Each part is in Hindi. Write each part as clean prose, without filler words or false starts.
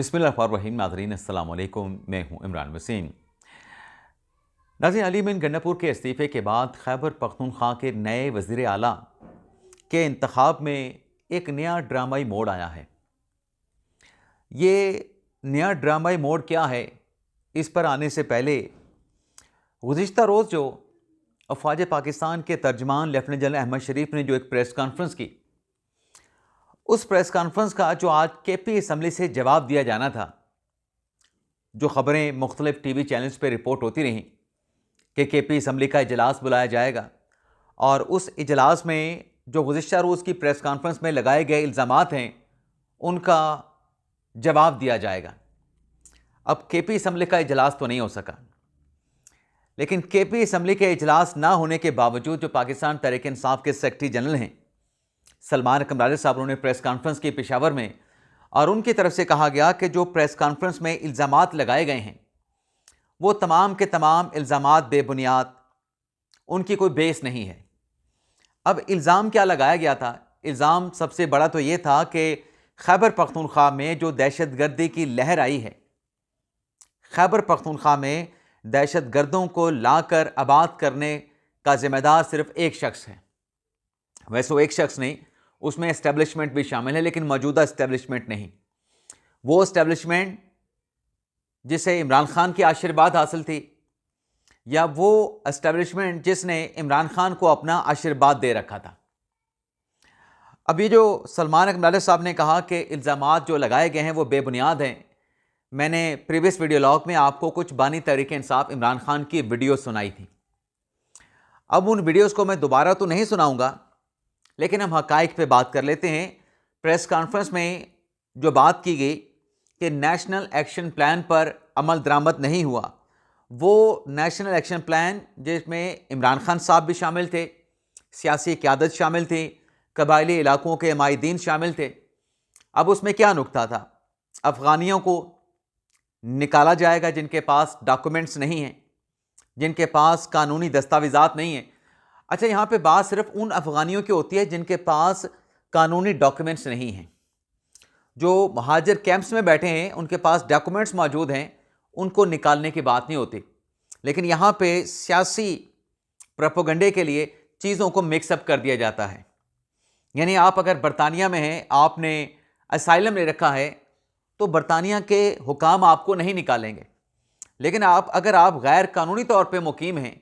बिस्मिल्लाहिर्रहमानिर्रहीम। नाज़रीन अस्सलाम वालेकुम, मैं हूं इमरान वसीम। नाज़रीन, अली मीन गन्नापुर के इस्तीफ़े के बाद खैबर पख्तूनख्वा के नए वज़ीर आला के इंतखाब में एक नया ड्रामाई मोड़ आया है। ये नया ड्रामाई मोड़ क्या है, इस पर आने से पहले गुज़िश्ता रोज़ जो अफ़वाज पाकिस्तान के तर्जमान लेफ्टिनेंट जनरल अहमद शरीफ ने जो एक प्रेस कॉन्फ्रेंस की, उस प्रेस कॉन्फ्रेंस का जो आज केपी असम्बली से जवाब दिया जाना था, जो ख़बरें मुख्तलिफ टीवी चैनल्स पर रिपोर्ट होती रहीं कि केपी असम्बली का इजलास बुलाया जाएगा और उस इजलास में जो गुज़िश्ता रोज़ की प्रेस कॉन्फ्रेंस में लगाए गए इल्ज़ामात हैं उनका जवाब दिया जाएगा। अब केपी असम्बली का इजलास तो नहीं हो सका, लेकिन केपी असम्बली के इजलास ना होने के बावजूद जो पाकिस्तान तहरीक इंसाफ के सेक्रेटरी जनरल हैं सलमान कमराले साहब, उन्होंने प्रेस कॉन्फ्रेंस की पेशावर में, और उनकी तरफ से कहा गया कि जो प्रेस कॉन्फ्रेंस में इल्ज़ामात लगाए गए हैं वो तमाम के तमाम इल्ज़ामात बेबुनियाद, उनकी कोई बेस नहीं है। अब इल्ज़ाम क्या लगाया गया था? इल्ज़ाम सबसे बड़ा तो ये था कि खैबर पख्तूनख्वा में जो दहशतगर्दी की लहर आई है, खैबर पख्तूनख्वा में दहशतगर्दों को लाकर आबाद करने का ज़िम्मेदार सिर्फ एक शख्स है। वैसे वो एक शख्स नहीं, उसमें एस्टेब्लिशमेंट भी शामिल है, लेकिन मौजूदा एस्टेब्लिशमेंट नहीं। वो एस्टेब्लिशमेंट जिसे इमरान खान की आशीर्वाद हासिल थी, या वो एस्टेब्लिशमेंट जिसने इमरान खान को अपना आशीर्वाद दे रखा था। अब ये जो सलमान कमराले साहब ने कहा कि इल्ज़ामात जो लगाए गए हैं वो बेबुनियाद हैं, मैंने प्रीवियस वीडियो लॉग में आपको कुछ बानी तहरीक इंसाफ इमरान खान की वीडियो सुनाई थी। अब उन वीडियोज़ को मैं दोबारा तो नहीं सुनाऊंगा, लेकिन हम हकाइक पे बात कर लेते हैं। प्रेस कॉन्फ्रेंस में जो बात की गई कि नेशनल एक्शन प्लान पर अमल दरामद नहीं हुआ, वो नेशनल एक्शन प्लान जिसमें इमरान खान साहब भी शामिल थे, सियासी क़यादत शामिल थी, कबायली इलाकों के माहिदीन शामिल थे। अब उसमें क्या नुक्ता था? अफ़गानियों को निकाला जाएगा जिनके पास डॉक्यूमेंट्स नहीं हैं, जिनके पास कानूनी दस्तावेज़ात नहीं हैं। अच्छा, यहाँ पे बात सिर्फ उन अफ़गानियों की होती है जिनके पास कानूनी डॉक्यूमेंट्स नहीं हैं। जो महाजर कैंप्स में बैठे हैं उनके पास डॉक्यूमेंट्स मौजूद हैं, उनको निकालने की बात नहीं होती। लेकिन यहाँ पे सियासी प्रोपेगेंडे के लिए चीज़ों को मिक्सअप कर दिया जाता है। यानी आप अगर बरतानिया में हैं, आपने असाइलम ले रखा है, तो बरतानिया के हुकाम आपको नहीं निकालेंगे। लेकिन अगर आप गैर कानूनी तौर पर मुकीम हैं,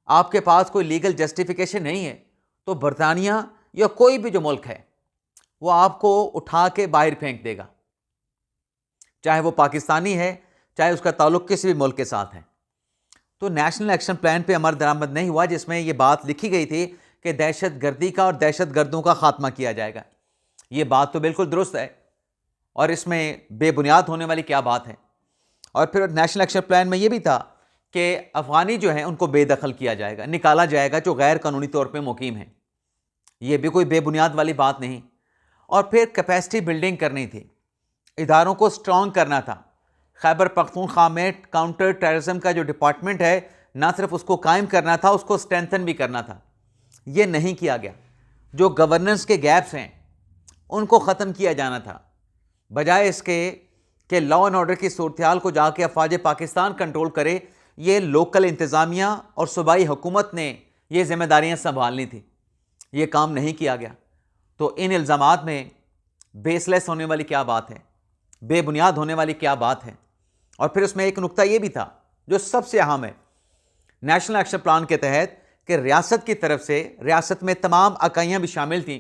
आपके पास कोई लीगल जस्टिफिकेशन नहीं है, तो बरतानिया या कोई भी जो मुल्क है वो आपको उठा के बाहर फेंक देगा, चाहे वो पाकिस्तानी है, चाहे उसका ताल्लुक किसी भी मुल्क के साथ है। तो नेशनल एक्शन प्लान पे अमल दरामद नहीं हुआ, जिसमें ये बात लिखी गई थी कि दहशतगर्दी का और दहशतगर्दों का खात्मा किया जाएगा। ये बात तो बिल्कुल दुरुस्त है, और इसमें बेबुनियाद होने वाली क्या बात है? और फिर नेशनल एक्शन प्लान में ये भी था कि अफ़गानी जो हैं उनको बेदखल किया जाएगा, निकाला जाएगा जो गैर कानूनी तौर पे मुकीम हैं। ये भी कोई बेबुनियाद वाली बात नहीं। और फिर कैपेसिटी बिल्डिंग करनी थी, इदारों को स्ट्रॉन्ग करना था। खैबर पख्तूनख्वा में काउंटर टेररिज्म का जो डिपार्टमेंट है, ना सिर्फ उसको कायम करना था, उसको स्ट्रेंथन भी करना था। ये नहीं किया गया। जो गवर्नेंस के गैप्स हैं उनको ख़त्म किया जाना था, बजाय इसके कि लॉ एंड ऑर्डर की सूरत को जाके अफ़वाज पाकिस्तान कंट्रोल करे। ये लोकल इंतज़ामिया और सूबाई हुकूमत ने ये ज़िम्मेदारियाँ संभालनी थी, ये काम नहीं किया गया। तो इन इल्ज़ामात में बेसलेस होने वाली क्या बात है, बेबुनियाद होने वाली क्या बात है? और फिर उसमें एक नुक्ता ये भी था जो सबसे अहम है, नेशनल एक्शन प्लान के तहत कि रियासत की तरफ से, रियासत में तमाम इकाइयाँ भी शामिल थीं,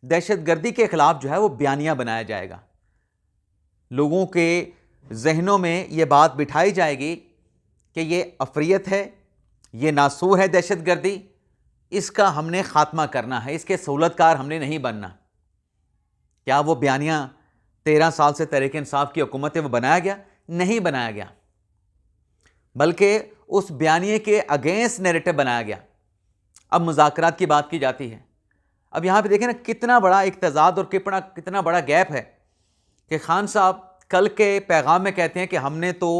दहशतगर्दी के ख़िलाफ़ जो है वो बयानिया बनाया जाएगा। लोगों के जहनों में ये बात बिठाई जाएगी कि ये अफरियत है, ये नासूर है दहशतगर्दी, इसका हमने ख़ात्मा करना है, इसके सहूलतकार हमने नहीं बनना। क्या वो बयानिया 13 साल से तहरीक इंसाफ की हुकूमत है वो बनाया गया? नहीं बनाया गया, बल्कि उस बयानिए के अगेंस्ट नैरेटिव बनाया गया। अब मुज़ाकरात की बात की जाती है। अब यहाँ पे देखें ना, कितना बड़ा एक तज़ाद और कितना बड़ा गैप है कि खान साहब कल के पैगाम में कहते हैं कि हमने तो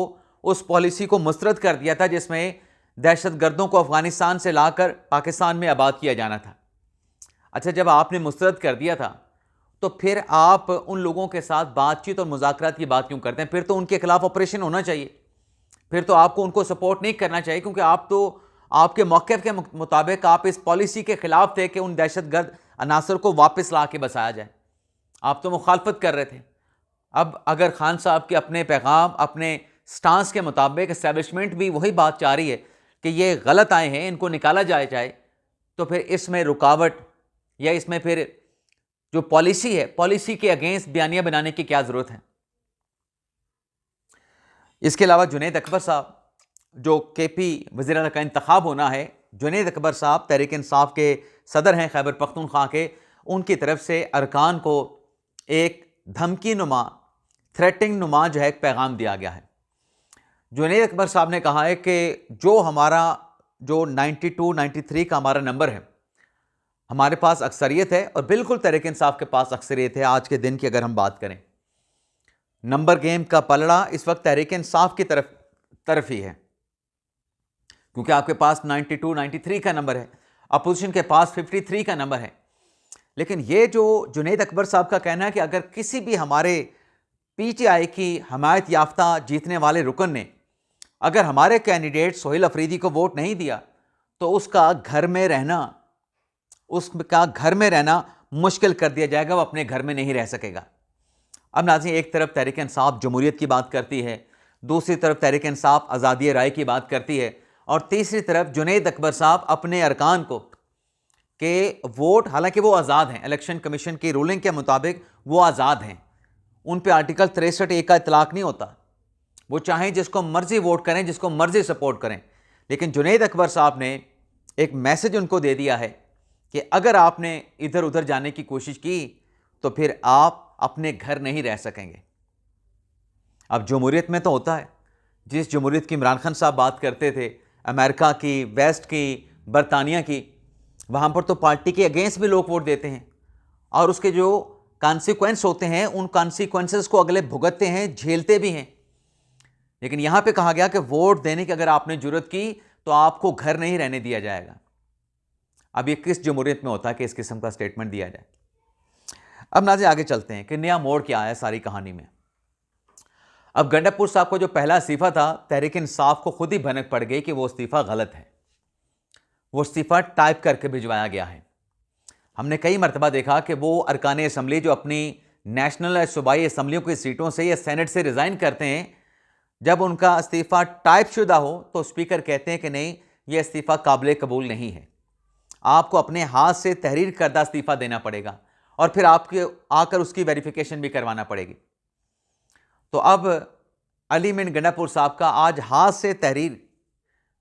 उस पॉलिसी को मुस्तरद कर दिया था जिसमें दहशतगर्दों को अफ़गानिस्तान से लाकर पाकिस्तान में आबाद किया जाना था। अच्छा, जब आपने मुस्तरद कर दिया था तो फिर आप उन लोगों के साथ बातचीत और मुज़ाकरात की बात क्यों करते हैं? फिर तो उनके खिलाफ ऑपरेशन होना चाहिए, फिर तो आपको उनको सपोर्ट नहीं करना चाहिए, क्योंकि आप तो आपके मौक़िफ़ के मुताबिक आप इस पॉलिसी के खिलाफ थे कि उन दहशतगर्द अनासर को वापस ला के बसाया जाए। आप तो मुखालफत कर रहे थे। अब अगर खान साहब के अपने पैगाम, अपने स्टांस के मुताबिक एस्टेब्लिशमेंट भी वही बात चाह रही है कि ये गलत आए हैं, इनको निकाला जाए, तो फिर इसमें रुकावट या इसमें फिर जो पॉलिसी है, पॉलिसी के अगेंस्ट बयानिया बनाने की क्या ज़रूरत है? इसके अलावा जुनैद अकबर साहब, जो केपी वज़ीर आला का इंतखाब होना है, जुनैद अकबर साहब तहरीक इंसाफ के सदर हैं खैबर पख्तूनख्वा के, उनकी तरफ से अरकान को एक धमकी नुमा, थ्रेटिंग नुमा जो है एक पैगाम दिया गया है। जुनैद अकबर साहब ने कहा है कि जो हमारा जो 92, 93 का हमारा नंबर है, हमारे पास अक्सरियत है और बिल्कुल तहरीक इंसाफ के पास अक्सरियत है। आज के दिन की अगर हम बात करें, नंबर गेम का पलड़ा इस वक्त तहरीक इंसाफ की तरफ ही है, क्योंकि आपके पास 92, 93 का नंबर है, अपोजिशन के पास 53 का नंबर है। लेकिन ये जो जुनैद अकबर साहब का कहना है कि अगर किसी भी हमारे पीटीआई की हमायत याफ्ता जीतने वाले रुकन ने अगर हमारे कैंडिडेट सोहेल अफरीदी को वोट नहीं दिया, तो उसका घर में रहना मुश्किल कर दिया जाएगा, वो अपने घर में नहीं रह सकेगा। अब नाज़रीन, एक तरफ तहरीक इंसाफ जमहूरियत की बात करती है, दूसरी तरफ तहरीक इंसाफ आज़ादी राय की बात करती है, और तीसरी तरफ जुनैद अकबर साहब अपने अरकान को कि वोट, हालांकि वो आज़ाद हैं, इलेक्शन कमीशन की रूलिंग के मुताबिक वो आज़ाद हैं, उन पे आर्टिकल 63(a) का इतलाक़ नहीं होता, वो चाहें जिसको मर्जी वोट करें, जिसको मर्जी सपोर्ट करें। लेकिन जुनैद अकबर साहब ने एक मैसेज उनको दे दिया है कि अगर आपने इधर उधर जाने की कोशिश की तो फिर आप अपने घर नहीं रह सकेंगे। अब जमहूरियत में तो होता है, जिस जमहूरियत की इमरान खान साहब बात करते थे, अमेरिका की, वेस्ट की, बरतानिया की, वहाँ पर तो पार्टी के अगेंस्ट भी लोग वोट देते हैं और उसके जो कॉन्सिक्वेंस होते हैं, उन कॉन्सिक्वेंसेस को अगले भुगतते हैं, झेलते भी हैं। लेकिन यहाँ पे कहा गया कि वोट देने की अगर आपने जुर्रत की तो आपको घर नहीं रहने दिया जाएगा। अब ये किस जमहूरियत में होता है कि इस किस्म का स्टेटमेंट दिया जाए? अब नाज़रीन, आगे चलते हैं कि नया मोड़ क्या आया सारी कहानी में। अब गंडापुर साहब को जो पहला इस्तीफ़ा था, तहरीक इंसाफ को खुद ही भनक पड़ गई कि वो इस्तीफ़ा गलत है, वो इस्तीफ़ा टाइप करके भिजवाया गया है। हमने कई मरतबा देखा कि वो अरकान असम्बली जो अपनी नेशनल या सूबाई असम्बलियों की सीटों से या सेनेट से रिज़ाइन करते हैं, जब उनका इस्तीफ़ा टाइप शुदा हो तो स्पीकर कहते हैं कि नहीं, यह इस्तीफ़ा काबिल कबूल नहीं है, आपको अपने हाथ से तहरीर करदा इस्तीफ़ा देना पड़ेगा और फिर आपके आकर उसकी वेरिफिकेशन भी करवाना पड़ेगी। तो अब अली मिन गंडापुर साहब का आज हाथ से तहरीर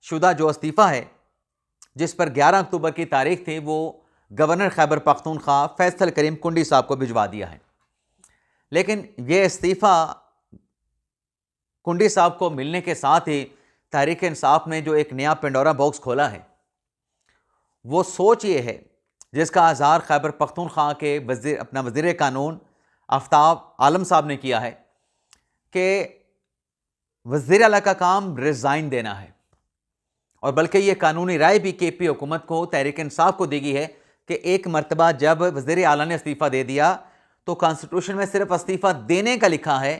शुदा जो इस्तीफ़ा है, जिस पर 11 अक्टूबर की तारीख थी, वो गवर्नर खैबर पख्तूनख्वा फैसल करीम कुंडी साहब को भिजवा दिया है। लेकिन यह इस्तीफ़ा कुंडी साहब को मिलने के साथ ही तहरीक इंसाफ ने जो एक नया पेंडोरा बॉक्स खोला है, वो सोच ये है, जिसका आज़ार खैबर पख्तूनख्वा के वज़ीर कानून आफ्ताब आलम साहब ने किया है कि वज़ीर आला का काम रिज़ाइन देना है, और बल्कि ये कानूनी राय भी केपी हुकूमत को, तहरीक इंसाफ को दी गई है कि एक मरतबा जब वज़ीर आला ने इस्तीफ़ा दे दिया तो कॉन्स्टिट्यूशन में सिर्फ इस्तीफ़ा देने का लिखा है,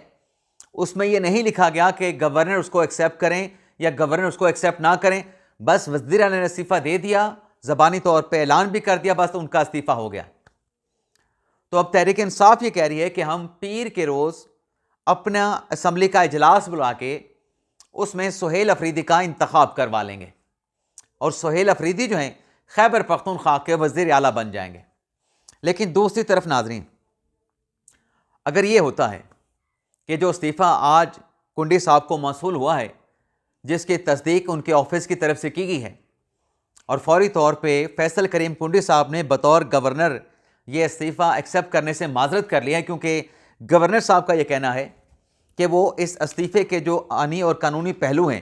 उसमें यह नहीं लिखा गया कि गवर्नर उसको एक्सेप्ट करें या गवर्नर उसको एक्सेप्ट ना करें। बस वज़ीर आला ने इस्तीफ़ा दे दिया, ज़बानी तौर पे ऐलान भी कर दिया, बस तो उनका इस्तीफ़ा हो गया। तो अब तहरीक इंसाफ ये कह रही है कि हम पीर के रोज़ अपना असम्बली का इजलास बुला के उसमें सोहेल अफरीदी का इंतखाब करवा लेंगे और सोहेल अफरीदी जो हैं खैबर पख्तूनख्वा के वज़ीर आला बन जाएंगे। लेकिन दूसरी तरफ नाज़रीन, अगर ये होता है कि जो इस्तीफ़ा आज कुंडी साहब को मौसूल हुआ है, जिसकी तस्दीक उनके ऑफिस की तरफ से की गई है और फौरी तौर पे फैसल करीम कुंडी साहब ने बतौर गवर्नर ये इस्तीफ़ा एक्सेप्ट करने से माजरत कर लिया है, क्योंकि गवर्नर साहब का ये कहना है कि वो इस इस्तीफ़े के जो आनी और कानूनी पहलू हैं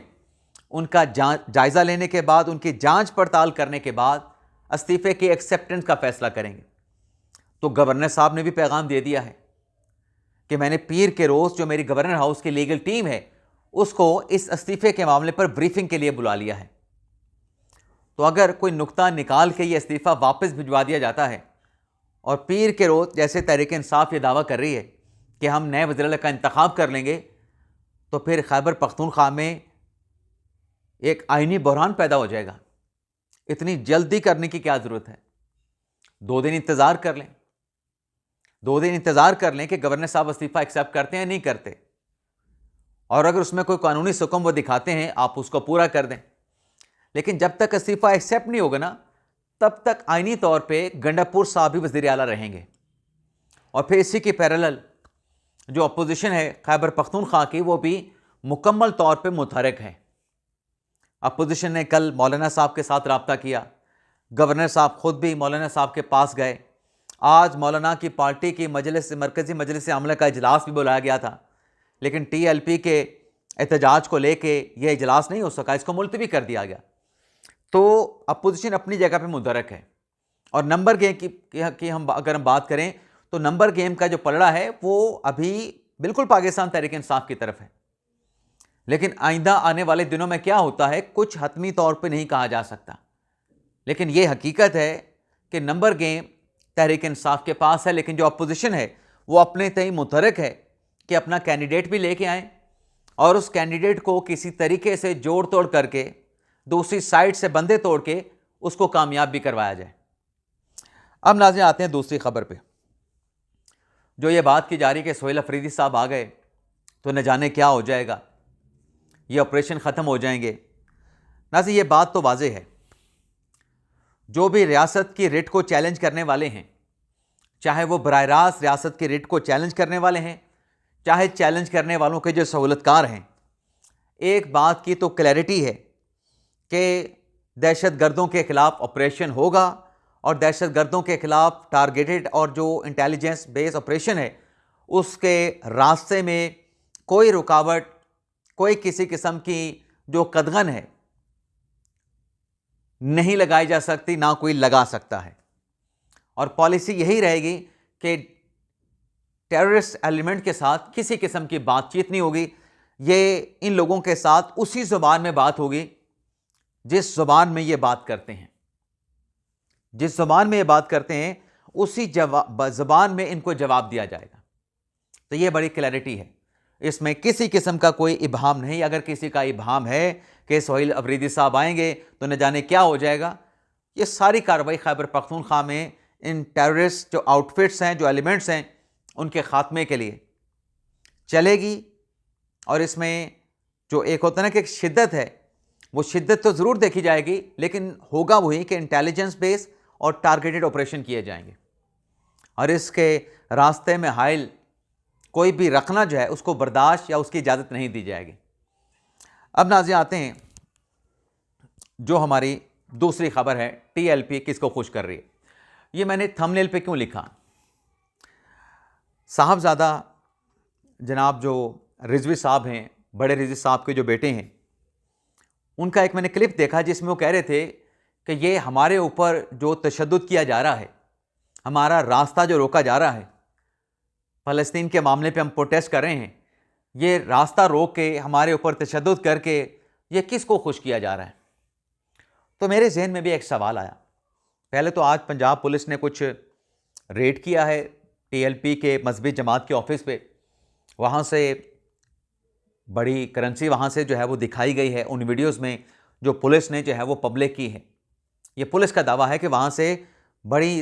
उनका जायज़ा लेने के बाद, उनकी जांच पड़ताल करने के बाद इस्तीफ़े के एक्सेप्टेंस का फ़ैसला करेंगे। तो गवर्नर साहब ने भी पैगाम दे दिया है कि मैंने पीर के रोज़ जो मेरी गवर्नर हाउस की लीगल टीम है उसको इस इस्तीफ़े के मामले पर ब्रीफिंग के लिए बुला लिया है। तो अगर कोई नुक्ता निकाल के ये इस्तीफ़ा वापस भिजवा दिया जाता है और पीर के रोज़ जैसे तहरीक इंसाफ ये दावा कर रही है कि हम नए वज़ीर आला का इंतखाब कर लेंगे, तो फिर खैबर पख्तूनख्वा में एक आइनी बहरान पैदा हो जाएगा। इतनी जल्दी करने की क्या ज़रूरत है? 2 दिन इंतज़ार कर लें, 2 दिन इंतज़ार कर लें कि गवर्नर साहब इस्तीफ़ा एक्सेप्ट करते हैं नहीं करते, और अगर उसमें कोई कानूनी सुकम वो दिखाते हैं आप उसको पूरा कर दें। लेकिन जब तक इस्तीफ़ा एक्सेप्ट नहीं होगा ना, तब तक आइनी तौर पे गंडापुर साहब भी वज़ीर आला रहेंगे। और फिर इसी की पैरेलल जो अपोजिशन है खैबर पख्तूनख्वा की, वो भी मुकम्मल तौर पे मुतहरक है। अपोजिशन ने कल मौलाना साहब के साथ रब्ता किया, गवर्नर साहब खुद भी मौलाना साहब के पास गए। आज मौलाना की पार्टी की मरकज़ी मजलिस आमला का इजलास भी बुलाया गया था, लेकिन TLP के एहतजाज को लेके ये इजलास नहीं हो सका, इसको मुलतवी कर दिया गया। तो अपोजिशन अपनी जगह पे मुतहरक है। और नंबर गेम की हम अगर हम बात करें तो नंबर गेम का जो पलड़ा है वो अभी बिल्कुल पाकिस्तान तहरीक इंसाफ की तरफ है। लेकिन आइंदा आने वाले दिनों में क्या होता है कुछ हतमी तौर पे नहीं कहा जा सकता, लेकिन ये हकीकत है कि नंबर गेम तहरीक इंसाफ के पास है। लेकिन जो अपोजिशन है वो अपने तय मुतहरक है कि अपना कैंडिडेट भी लेके आएँ और उस कैंडिडेट को किसी तरीके से जोड़ तोड़ करके दूसरी साइड से बंदे तोड़ के उसको कामयाब भी करवाया जाए। अब नाज़रीन आते हैं दूसरी खबर पे। जो ये बात की जा रही कि सोहेल अफरीदी साहब आ गए तो न जाने क्या हो जाएगा, ये ऑपरेशन ख़त्म हो जाएंगे। नाज़रीन ये बात तो वाज़ेह है, जो भी रियासत की रिट को चैलेंज करने वाले हैं, चाहे वो बराह रास्त रियासत की रिट को चैलेंज करने वाले हैं, चाहे चैलेंज करने वालों के जो सहूलतकार हैं, एक बात की तो क्लैरिटी है कि दहशत गर्दों के ख़िलाफ़ ऑपरेशन होगा और दहशत गर्दों के ख़िलाफ़ टारगेटेड और जो इंटेलिजेंस बेस्ड ऑपरेशन है उसके रास्ते में कोई रुकावट, कोई किसी किस्म की जो कदगन है नहीं लगाई जा सकती, ना कोई लगा सकता है। और पॉलिसी यही रहेगी कि टेररिस्ट एलिमेंट के साथ किसी किस्म की बातचीत नहीं होगी। ये इन लोगों के साथ उसी ज़ुबान में बात होगी जिस ज़ुबान में ये बात करते हैं, जिस ज़ुबान में ये बात करते हैं उसी ज़ुबान में इनको जवाब दिया जाएगा। तो ये बड़ी क्लैरिटी है, इसमें किसी किस्म का कोई इबहम नहीं। अगर किसी का इबहम है कि सोहेल अफरीदी साहब आएंगे तो न जाने क्या हो जाएगा, ये सारी कार्रवाई खैबर पख्तूनख्वा में इन टेररिस्ट जो आउटफिट्स हैं, जो एलिमेंट्स हैं, उनके ख़ात्मे के लिए चलेगी। और इसमें जो एक होता है ना कि शिद्दत है, वो शिद्दत तो ज़रूर देखी जाएगी, लेकिन होगा वही कि इंटेलिजेंस बेस और टारगेटेड ऑपरेशन किए जाएंगे और इसके रास्ते में हाइल कोई भी रखना जो है उसको बर्दाश्त या उसकी इजाज़त नहीं दी जाएगी। अब नाज़रीन आते हैं जो हमारी दूसरी खबर है, TLP किसको खुश कर रही है। ये मैंने थंबनेल पे क्यों लिखा, साहबजादा जनाब जो रिजवी साहब हैं, बड़े रिजवी साहब के जो बेटे हैं, उनका एक मैंने क्लिप देखा जिसमें वो कह रहे थे कि ये हमारे ऊपर जो तशद्दुद किया जा रहा है, हमारा रास्ता जो रोका जा रहा है, फ़लस्तीन के मामले पे हम प्रोटेस्ट कर रहे हैं, ये रास्ता रोक के हमारे ऊपर तशद्दुद करके ये किसको खुश किया जा रहा है। तो मेरे जहन में भी एक सवाल आया। पहले तो आज पंजाब पुलिस ने कुछ रेड किया है TLP के मजहबी जमात के ऑफिस पे, वहाँ से बड़ी करेंसी वहाँ से जो है वो दिखाई गई है उन वीडियोस में जो पुलिस ने जो है वो पब्लिक की है। ये पुलिस का दावा है कि वहाँ से बड़ी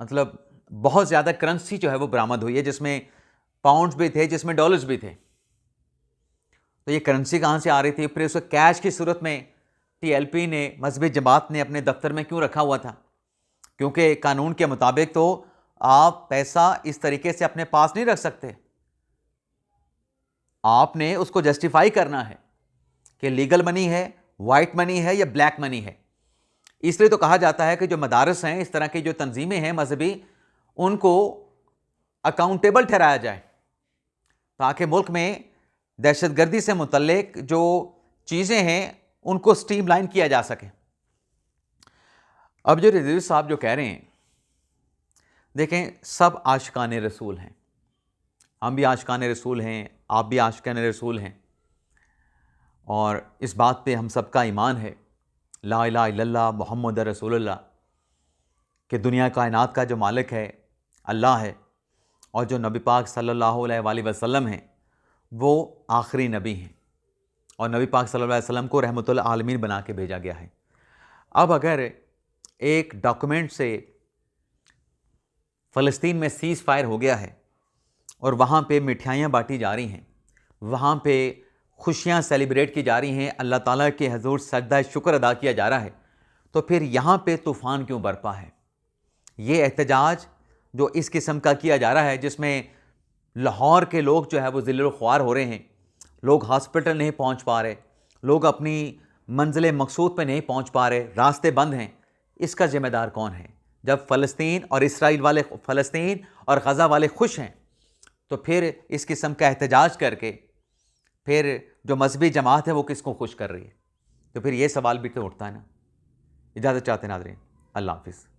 मतलब बहुत ज़्यादा करेंसी जो है वो बरामद हुई है, जिसमें पाउंड्स भी थे, जिसमें डॉलर्स भी थे। तो ये करेंसी कहाँ से आ रही थी, फिर उसे कैश की सूरत में TLP ने, मजहबी जमात ने अपने दफ्तर में क्यों रखा हुआ था? क्योंकि कानून के मुताबिक तो आप पैसा इस तरीके से अपने पास नहीं रख सकते, आपने उसको जस्टिफाई करना है कि लीगल मनी है, वाइट मनी है या ब्लैक मनी है। इसलिए तो कहा जाता है कि जो मदारस हैं, इस तरह की जो तंजीमें हैं मजहबी, उनको अकाउंटेबल ठहराया जाए ताकि मुल्क में दहशतगर्दी से मुतल्लिक जो चीज़ें हैं उनको स्ट्रीमलाइन किया जा सके। अब जो रिजवी साहब जो कह रहे हैं, देखें सब आशिकान रसूल हैं, हम भी आशिकान रसूल हैं, आप भी आशिकान रसूल हैं, और इस बात पे हम सबका ईमान है, ला इलाहा इल्लल्लाह मुहम्मद रसूलुल्लाह। कि दुनिया कायनात का जो मालिक है अल्लाह है, और जो नबी पाक सल्लल्लाहु अलैहि वसल्लम हैं वो आखिरी नबी हैं, और नबी पाक सल्लल्लाहु अलैहि वसल्लम को रहमतुल आलमीन बना के भेजा गया है। अब अगर एक डॉक्यूमेंट से फ़लस्तीन में सीज़ फायर हो गया है और वहाँ पे मिठाइयाँ बांटी जा रही हैं, वहाँ पे खुशियाँ सेलिब्रेट की जा रही हैं, अल्लाह ताला के हजूर सजदा शुक्र अदा किया जा रहा है, तो फिर यहाँ पे तूफ़ान क्यों बरपा है? ये एहतजाज जो इस किस्म का किया जा रहा है, जिसमें लाहौर के लोग जो है वो ज़िल्लुल ख्वार हो रहे हैं, लोग हॉस्पिटल नहीं पहुँच पा रहे, लोग अपनी मंजिल मकसूद पे नहीं पहुँच पा रहे, रास्ते बंद हैं, इसका ज़िम्मेदार कौन है? जब फ़लस्तीन और इसराइल वाले, फ़लस्तीन और गज़ा वाले खुश हैं, तो फिर इस किस्म का एहतजाज करके फिर जो मजहबी जमात है वो किसको खुश कर रही है? तो फिर ये सवाल भी तो उठता है ना। इजाज़त चाहते हैं नाज़रीन, अल्लाह हाफ़िज़।